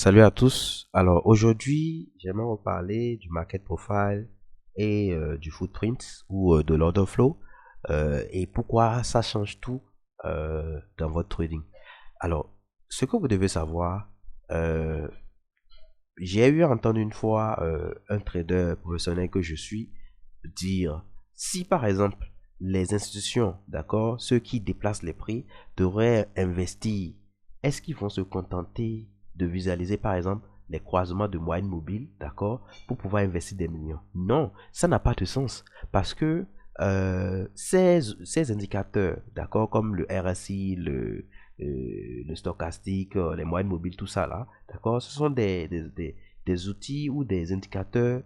Salut à tous. Alors aujourd'hui, j'aimerais vous parler du market profile et du footprint ou de l'order flow et pourquoi ça change tout dans votre trading. Alors, ce que vous devez savoir, euh, j'ai eu entendu une fois un trader professionnel que je suis dire si par exemple les institutions, d'accord, ceux qui déplacent les prix devraient investir, est-ce qu'ils vont se contenter de visualiser par exemple les croisements de moyenne mobile, d'accord, pour pouvoir investir des millions? Non, ça n'a pas de sens parce que ces indicateurs, d'accord, comme le RSI, le stochastique, les moyennes mobiles, tout ça là, d'accord, ce sont des outils ou des indicateurs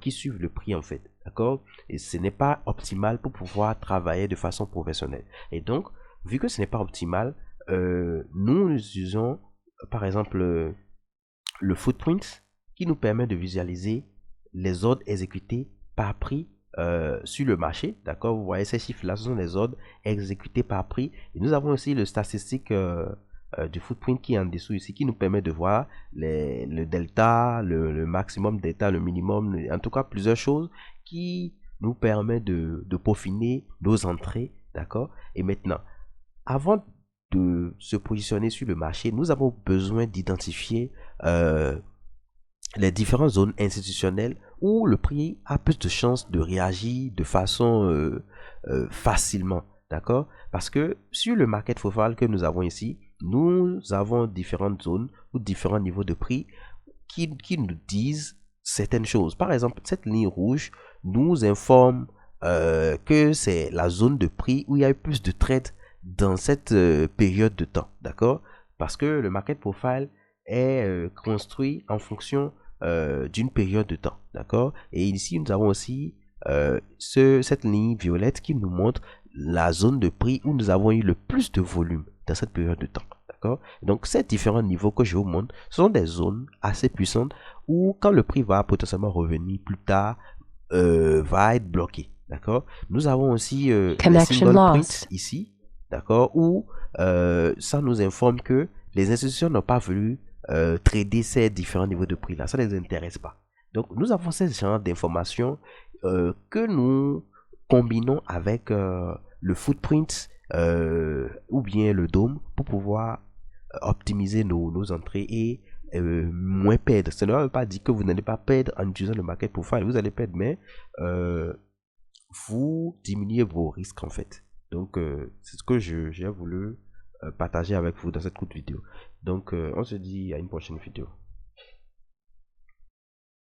qui suivent le prix en fait, d'accord? Et ce n'est pas optimal pour pouvoir travailler de façon professionnelle. Et donc, vu que ce n'est pas optimal, nous utilisons par exemple le footprint qui nous permet de visualiser les ordres exécutés par prix sur le marché, d'accord? Vous voyez ces chiffres-là, ce sont les ordres exécutés par prix. Et nous avons aussi le statistique du footprint qui est en dessous ici, qui nous permet de voir le delta, le maximum delta, le minimum, en tout cas plusieurs choses qui nous permet de peaufiner nos entrées, d'accord? Et maintenant, avant de se positionner sur le marché, nous avons besoin d'identifier euh, les différentes zones institutionnelles où le prix a plus de chances de réagir de façon facilement. D'accord? Parce que sur le market profile que nous avons ici, nous avons différentes zones ou différents niveaux de prix qui nous disent certaines choses. Par exemple, cette ligne rouge nous informe que c'est la zone de prix où il y a eu plus de trades dans cette période de temps. D'accord? Parce que le market profile est construit en fonction d'une période de temps. D'accord? Et ici, nous avons aussi cette ligne violette qui nous montre la zone de prix où nous avons eu le plus de volume dans cette période de temps. D'accord? Donc, ces différents niveaux que je vous montre, ce sont des zones assez puissantes où, quand le prix va potentiellement revenir plus tard, va être bloqué. D'accord? Nous avons aussi les single prints ici, d'accord, où ça nous informe que les institutions n'ont pas voulu trader ces différents niveaux de prix là, ça ne les intéresse pas. Donc nous avons ces genre d'informations que nous combinons avec le footprint ou bien le dôme pour pouvoir optimiser nos entrées et moins perdre. Ça ne veut pas dire que vous n'allez pas perdre en utilisant le market profile, vous allez perdre, mais vous diminuez vos risques en fait. Donc c'est ce que j'ai voulu partager avec vous dans cette courte vidéo. Donc on se dit à une prochaine vidéo.